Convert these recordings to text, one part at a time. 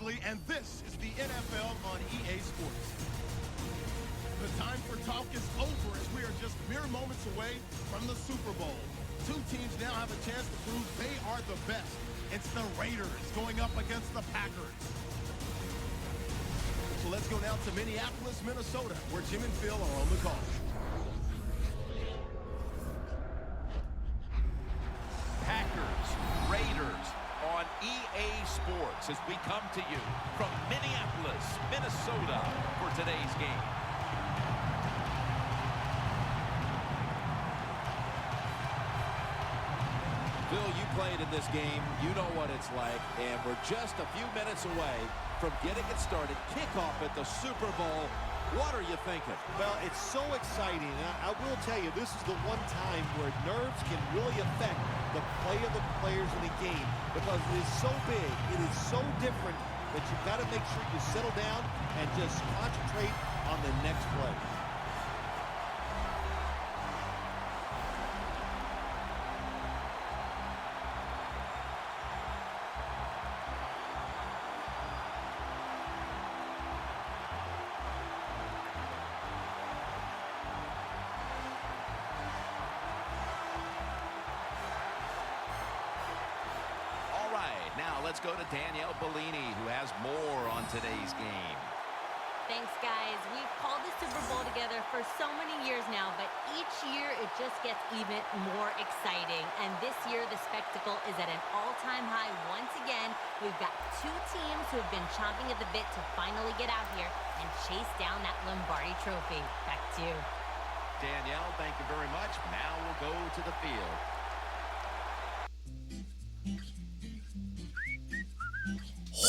Barkley, and this is the NFL on EA Sports. The time for talk is over as we are just mere moments away from the Super Bowl. Two teams now have a chance to prove they are the best. It's the Raiders going up against the Packers. So let's go down to Minneapolis, Minnesota, where Jim and Phil are on the call. Packers, Raiders on EA Sports as we come to you from Minneapolis, Minnesota for today's game. Phil, you played in this game. You know what it's like, and we're just a few minutes away from getting it started. Kickoff at the Super Bowl. What are you thinking? Well, it's so exciting. I will tell you, this is the one time where nerves can really affect the play of the players in the game because it is so big, it is so different that you've got to make sure you settle down and just concentrate on the next play. Now let's go to Danielle Bellini, who has more on today's game. Thanks, guys. We've called the Super Bowl together for so many years now, but each year it just gets even more exciting. And this year the spectacle is at an all-time high once again. We've got two teams who have been chomping at the bit to finally get out here and chase down that Lombardi trophy. Back to you. Danielle, thank you very much. Now we'll go to the field.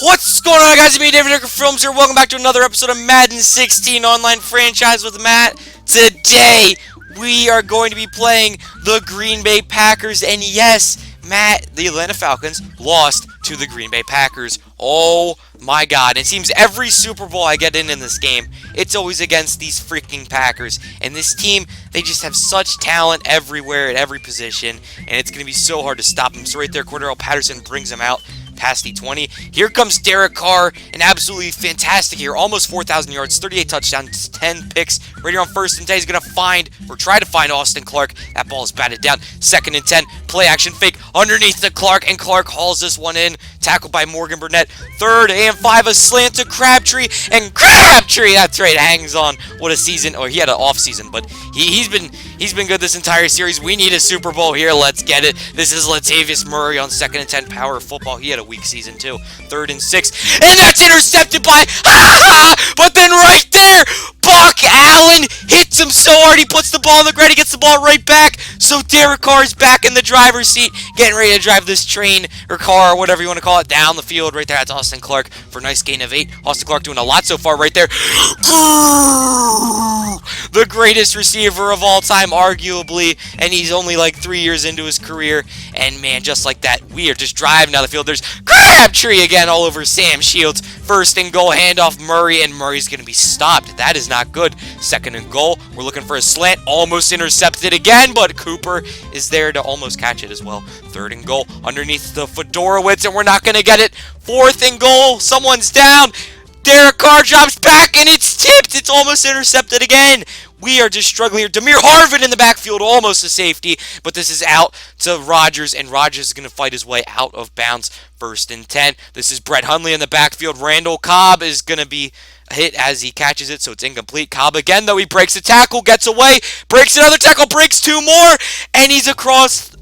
What's going on, guys? It's me, David Amerson Films here. Welcome back to another episode of Madden 16 Online Franchise with Matt. Today, we are going to be playing the Green Bay Packers. And yes, Matt, the Atlanta Falcons lost to the Green Bay Packers. Oh my God. It seems every Super Bowl I get in this game, it's always against these freaking Packers. And this team, they just have such talent everywhere at every position. And it's going to be so hard to stop them. So right there, Cordero Patterson brings them out past the 20. Here comes Derek Carr, an absolutely fantastic year, almost 4,000 yards, 38 touchdowns, 10 picks. Right here on 1st and 10, he's going to find, or try to find Austin Clark. That ball is batted down. 2nd and 10, play action fake underneath to Clark, and Clark hauls this one in. Tackled by Morgan Burnett. 3rd and 5, a slant to Crabtree, and Crabtree, that's right, hangs on. What a season, or he had an off season, but he's been good this entire series. We need a Super Bowl here. Let's get it. This is Latavius Murray on 2nd and 10, power football. He had a weak season too. 3rd and 6, and that's intercepted by but then right there, Buck Allen hits him so hard, he puts the ball on the ground, he gets the ball right back. So Derek Carr is back in the driver's seat, getting ready to drive this train, or car, or whatever you want to call it, down the field. Right there, that's Austin Clark for a nice gain of 8. Austin Clark doing a lot so far right there. The greatest receiver of all time, arguably, and he's only like 3 years into his career. And man, just like that, we are just driving down the field. There's Crabtree again all over Sam Shields. 1st and goal, handoff Murray, and Murray's going to be stopped. That is not good. 2nd and goal, we're looking for a slant, almost intercepted again, but Cooper is there to almost catch it as well. 3rd and goal, underneath the Fiedorowicz, and we're not going to get it. 4th and goal, someone's down. Derek Carr drops back, and it's tipped. It's almost intercepted again. We are just struggling here. Damiere Harvin in the backfield, almost a safety, but this is out to Rodgers, and Rodgers is going to fight his way out of bounds. 1st and 10. This is Brett Hundley in the backfield. Randall Cobb is going to be hit as he catches it, so it's incomplete. Cobb again, though, he breaks a tackle, gets away, breaks another tackle, breaks 2 more, and he's across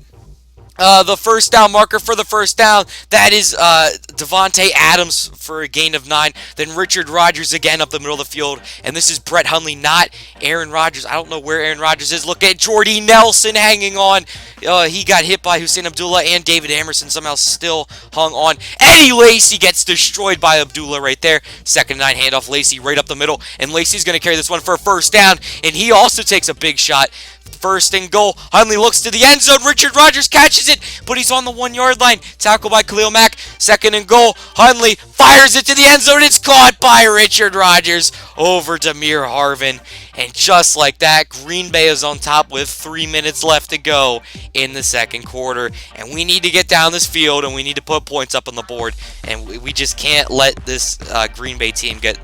the first down marker for the first down. That is Devontae Adams for a gain of 9. Then Richard Rodgers again up the middle of the field. And this is Brett Hundley, not Aaron Rodgers. I don't know where Aaron Rodgers is. Look at Jordy Nelson hanging on. He got hit by Husain Abdullah, and David Amerson somehow still hung on. Eddie Lacy gets destroyed by Abdullah right there. 2nd and 9, handoff Lacy right up the middle. And Lacy's going to carry this one for a first down. And he also takes a big shot. 1st and goal. Hundley looks to the end zone. Richard Rodgers catches it, but he's on the 1-yard line. Tackled by Khalil Mack. 2nd and goal. Hundley fires it to the end zone. It's caught by Richard Rodgers over Damiere Harvin. And just like that, Green Bay is on top with 3 minutes left to go in the second quarter. And we need to get down this field, and we need to put points up on the board. And we just can't let this Green Bay team get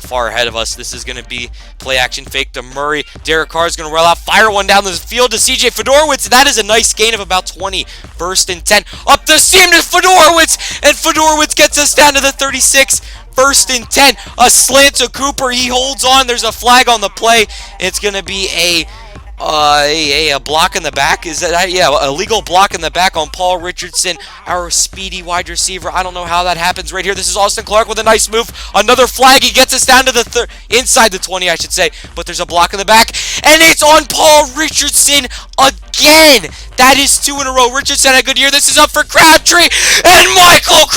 far ahead of us. This is going to be play action fake to Murray. Derek Carr is going to roll out, fire one down the field to CJ Fiedorowicz. That is a nice gain of about 20. 1st and 10. Up the seam to Fiedorowicz, and Fiedorowicz gets us down to the 36. 1st and 10. A slant to Cooper. He holds on. There's a flag on the play. It's going to be a block in the back. Is that, yeah, a legal block in the back on Paul Richardson, our speedy wide receiver. I don't know how that happens right here. This is Austin Clark with a nice move. Another flag. He gets us down to the inside the 20, I should say. But there's a block in the back, and it's on Paul Richardson again. That is 2 in a row. Richardson had a good year. This is up for Crabtree, and Michael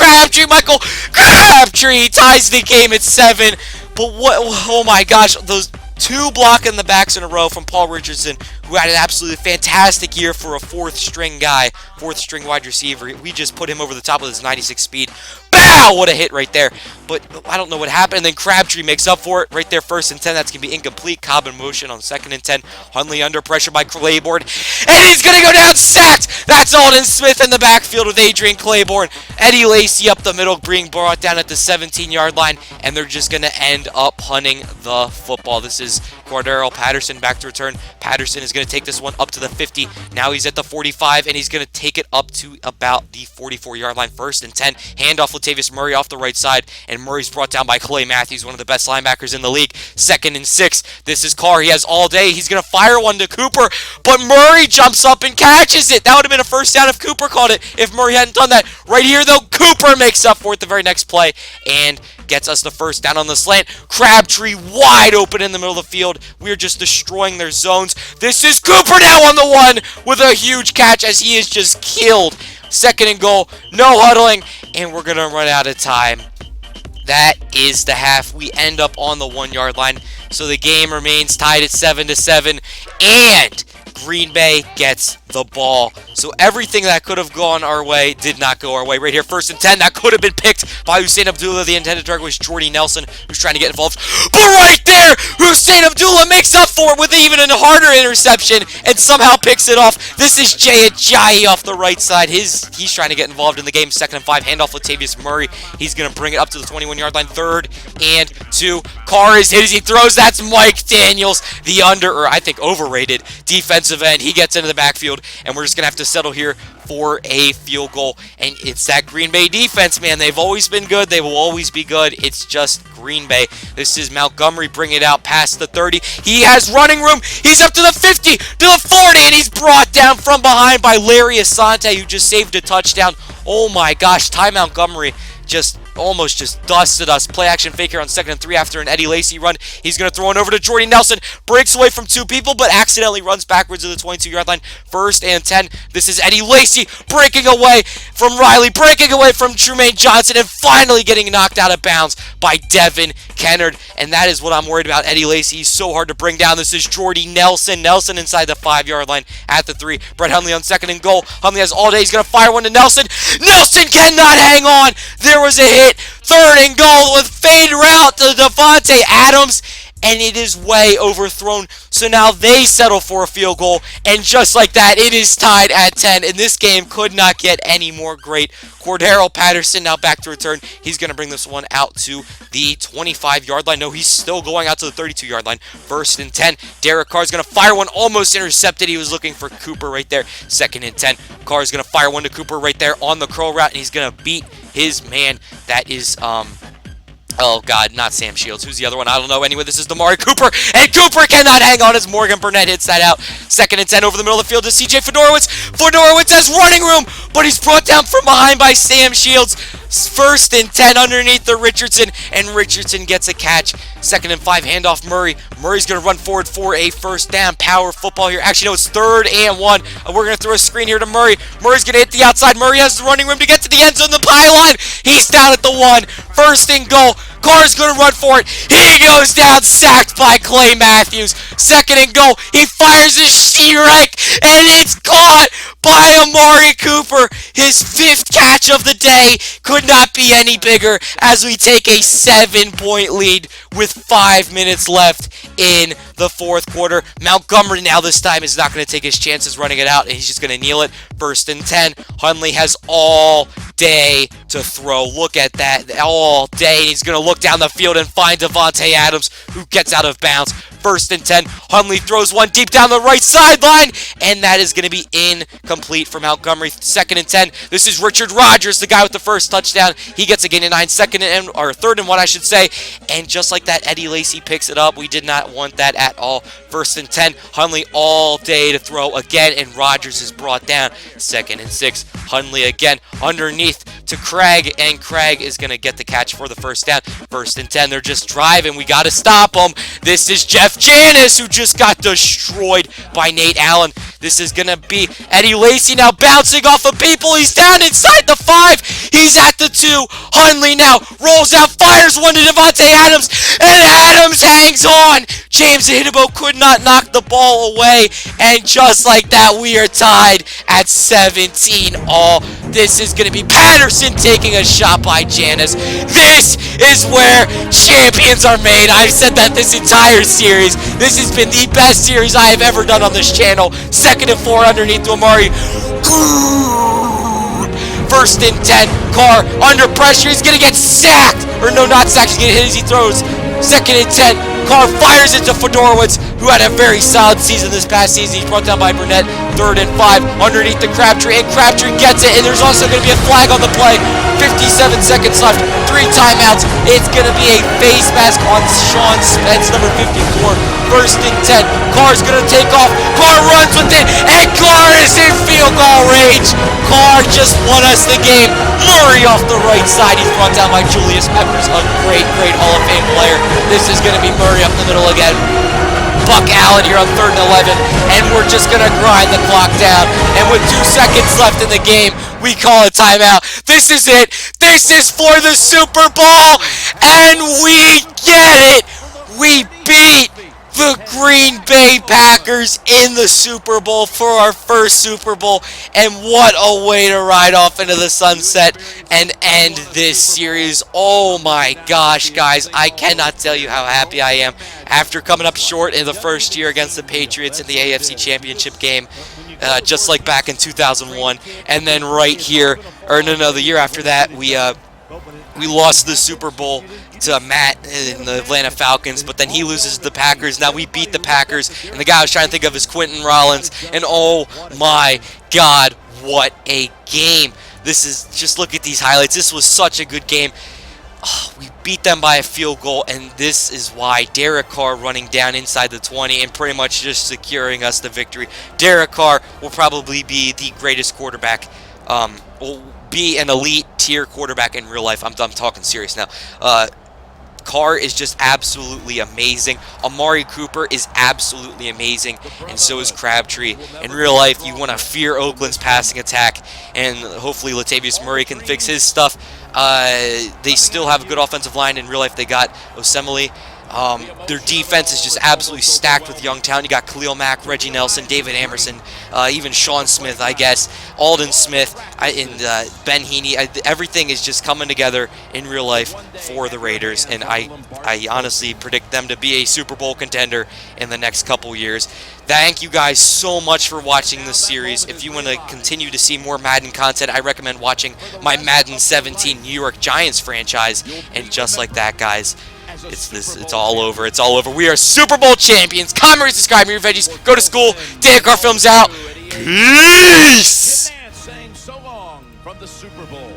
Crabtree ties the game at 7. But what? Oh my gosh, those 2 block in the backs in a row from Paul Richardson, who had an absolutely fantastic year for a 4th string guy, 4th string wide receiver. We just put him over the top with his 96 speed. Bow! What a hit right there. But I don't know what happened. And then Crabtree makes up for it right there. 1st and 10. That's going to be incomplete. Cobb in motion on 2nd and 10. Hundley under pressure by Clayborn. And he's going to go down sacked. That's Alden Smith in the backfield with Adrian Clayborn. Eddie Lacy up the middle, being brought down at the 17-yard line. And they're just going to end up punting the football. This is Cordero Patterson back to return. Patterson is going to take this one up to the 50. Now he's at the 45, and he's going to take it up to about the 44-yard line. 1st and 10. Handoff Latavius Murray off the right side, and Murray's brought down by Clay Matthews, one of the best linebackers in the league. 2nd and 6. This is Carr. He has all day. He's going to fire one to Cooper, but Murray jumps up and catches it. That would have been a first down if Cooper caught it, if Murray hadn't done that. Right here, though, Cooper makes up for it the very next play and gets us the first down on the slant. Crabtree wide open in the middle of the field. We're just destroying their zones. This is Cooper now on the 1 with a huge catch as he is just killed. 2nd and goal, no huddling, and we're going to run out of time. That is the half. We end up on the 1-yard line, so the game remains tied at 7-7, and Green Bay gets the ball. So everything that could have gone our way did not go our way. Right here, 1st and 10. That could have been picked by Husain Abdullah. The intended target was Jordy Nelson, who's trying to get involved. But right there, Husain Abdullah makes up for it with even a harder interception and somehow picks it off. This is Ajayi off the right side. He's trying to get involved in the game. 2nd and 5. Handoff Latavius Murray. He's going to bring it up to the 21-yard line. 3rd and 2. Carr is hit as he throws. That's Mike Daniels, the I think overrated defensive end. He gets into the backfield, and we're just going to have to settle here for a field goal. And it's that Green Bay defense, man. They've always been good. They will always be good. It's just Green Bay. This is Montgomery bringing it out past the 30. He has running room. He's up to the 50, to the 40, and he's brought down from behind by Larry Asante, who just saved a touchdown. Oh my gosh, Ty Montgomery almost just dusted us. Play action fake here on 2nd and 3 after an Eddie Lacy run. He's going to throw it over to Jordy Nelson. Breaks away from 2 people, but accidentally runs backwards to the 22-yard line. 1st and 10. This is Eddie Lacy breaking away from Riley, breaking away from Trumaine Johnson, and finally getting knocked out of bounds by Devon Kennard. And that is what I'm worried about. Eddie Lacy, he's so hard to bring down. This is Jordy Nelson. Nelson inside the 5-yard line at the 3. Brett Hundley on 2nd and goal. Hundley has all day. He's going to fire one to Nelson. Nelson cannot hang on. There was a hit. 3rd and goal with fade route to Devontae Adams, and it is way overthrown. So now they settle for a field goal, and just like that, it is tied at 10, and this game could not get any more great. Cordero Patterson now back to return. He's going to bring this one out to the 25-yard line. No, he's still going out to the 32-yard line. 1st and 10. Derek Carr is going to fire one, almost intercepted. He was looking for Cooper right there. 2nd and 10. Carr is going to fire one to Cooper right there on the curl route, and he's going to beat his man. That is, oh, God, not Sam Shields. Who's the other one? I don't know. Anyway, this is Amari Cooper, and Cooper cannot hang on as Morgan Burnett hits that out. 2nd and 10 over the middle of the field to CJ Fiedorowicz. Fiedorowicz has running room, but he's brought down from behind by Sam Shields. 1st and 10 underneath the Richardson, and Richardson gets a catch. 2nd and 5, handoff Murray. Murray's going to run forward for a first down. Power football here. Actually, no, it's 3rd and 1. We're going to throw a screen here to Murray. Murray's going to hit the outside. Murray has the running room to get to the end zone, the pylon. He's down at the 1. 1st and goal. Carr's going to run for it. He goes down, sacked by Clay Matthews. 2nd and goal. He fires a Shrek, and it's caught by Amari Cooper. His 5th catch of the day could not be any bigger as we take a 7-point lead with 5 minutes left in the 4th quarter. Montgomery now this time is not going to take his chances running it out, and he's just going to kneel it. 1st and 10. Hundley has all day to throw. Look at that. All day. He's going to look down the field and find Davante Adams, who gets out of bounds. 1st and 10. Hundley throws one deep down the right sideline, and that is going to be incomplete for Montgomery. 2nd and 10. This is Richard Rodgers, the guy with the first touchdown. He gets a gain of 9. 3rd and 1, I should say. And just like that, Eddie Lacy picks it up. We did not want that at all. 1st and 10. Hundley all day to throw again, and Rodgers is brought down. 2nd and 6. Hundley again underneath to Craig, and Craig is going to get the catch for the 1st down. 1st and 10. They're just driving. We got to stop them. This is Jeff Janis, who just got destroyed by Nate Allen. This is going to be Eddie Lacy now bouncing off of people. He's down inside the 5. He's at the 2. Hundley now rolls out, fires one to Davante Adams, and Adams hangs on. James Ihedigbo could not knock the ball away, and just like that, we are tied at 17 all. This is going to be Patterson taking a shot by Janis. This is where champions are made. I've said that this entire series. This has been the best series I have ever done on this channel. 2nd and 4 underneath to Amari. 1st and 10. Carr under pressure. He's going to get sacked. Or no, not sacked. He's going to hit as he throws. 2nd and 10. Carr fires it to Fiedorowicz, who had a very solid season this past season. He's brought down by Burnett. 3rd and 5 underneath the Crabtree, and Crabtree gets it, and there's also going to be a flag on the play. 57 seconds left, 3 timeouts. It's going to be a face mask on Sean Spence, number 54. 1st and 10. Carr's going to take off. Carr runs with it, and Carr is in field goal range. Carr just won us the game. Murray off the right side. He's brought down by Julius Peppers, a great Hall of Fame player. This is going to be Murray up the middle again. Buck Allen here on 3rd and 11, and we're just going to grind the clock down. And with 2 seconds left in the game, we call a timeout. This is it. This is for the Super Bowl, and we get it. We beat the Green Bay Packers in the Super Bowl for our first Super Bowl, and what a way to ride off into the sunset and end this series. Oh my gosh, guys, I cannot tell you how happy I am after coming up short in the first year against the Patriots in the AFC Championship game, just like back in 2001, and then right here, or no, the year after that, we lost the Super Bowl to Matt in the Atlanta Falcons, but then he loses to the Packers. Now we beat the Packers, and the guy I was trying to think of is Quentin Rollins, and oh my God, what a game. This is, just look at these highlights. This was such a good game. Oh, we beat them by a field goal, and this is why Derek Carr running down inside the 20 and pretty much just securing us the victory. Derek Carr will probably be the greatest quarterback, will be an elite tier quarterback in real life. I'm talking serious now. Carr is just absolutely amazing. Amari Cooper is absolutely amazing, and so is Crabtree. In real life, you want to fear Oakland's passing attack, and hopefully Latavius Murray can fix his stuff. They still have a good offensive line. In real life, they got Osemele. Their defense is just absolutely stacked with young talent. You got Khalil Mack, Reggie Nelson, David Amerson, even Sean Smith, I guess, Alden Smith, and Ben Heaney. Everything is just coming together in real life for the Raiders, and I honestly predict them to be a Super Bowl contender in the next couple years. Thank you guys so much for watching this series. If you want to continue to see more Madden content, I recommend watching my Madden 17 New York Giants franchise. And just like that, guys, it's all over. It's all over. We are Super Bowl champions. Comment, rate, subscribe, your veggies. Go to school. Derek Carr Films out. Peace. Saying so long from the Super Bowl.